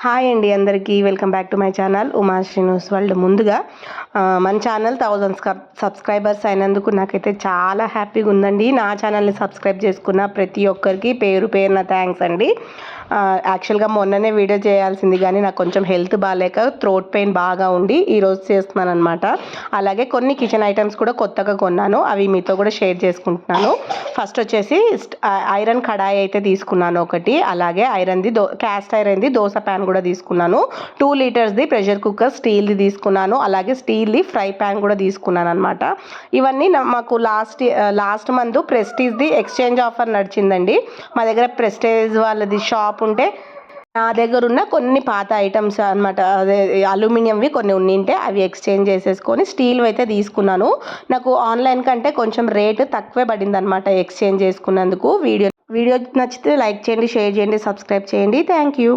Hi అండి అందరికీ welcome back to my channel Uma Srinivas world. ముందుగా మన ఛానల్ 1000 సబ్స్క్రైబర్స్ అయినందుకు నాకైతే చాలా హ్యాపీగా ఉందండి. నా ఛానల్ని సబ్స్క్రైబ్ చేసుకున్న ప్రతి ఒక్కరికి పేరు పేరున థ్యాంక్స్ అండి. యాక్చువల్గా మొన్ననే వీడియో చేయాల్సింది కానీ నాకు కొంచెం హెల్త్ బాగాలేక థ్రోట్ పెయిన్ బాగా ఉండి ఈరోజు చేస్తున్నాను అనమాట. అలాగే కొన్ని కిచెన్ ఐటమ్స్ కూడా కొత్తగా కొన్నాను, అవి మీతో కూడా షేర్ చేసుకుంటున్నాను. ఫస్ట్ వచ్చేసి ఐరన్ కడాయి అయితే తీసుకున్నాను ఒకటి, అలాగే క్యాస్ట్ ఐరన్ది దోశ ప్యాన్ కూడా తీసుకున్నాను. 2 లీటర్స్ది ప్రెషర్ కుక్కర్ స్టీల్ది తీసుకున్నాను, అలాగే స్టీల్ది ఫ్రై ప్యాన్ కూడా తీసుకున్నాను అనమాట. ఇవన్నీ మాకు లాస్ట్ మంత్ ప్రెస్టీజ్ది ఎక్స్చేంజ్ ఆఫర్ నడిచిందండి. మా దగ్గర ప్రెస్టీజ్ వాళ్ళది షాప్ ఉంటే నా దగ్గర ఉన్న కొన్ని పాత ఐటమ్స్ అనమాట, అదే అల్యూమినియంవి కొన్ని ఉండింటే అవి ఎక్స్చేంజ్ చేసేసుకొని స్టీల్ అయితే తీసుకున్నాను. నాకు ఆన్లైన్ కంటే కొంచెం రేటు తక్కువే పడింది అనమాట ఎక్స్చేంజ్ చేసుకున్నందుకు. వీడియో నచ్చితే లైక్ చేయండి, షేర్ చేయండి, సబ్స్క్రైబ్ చేయండి. Thank you.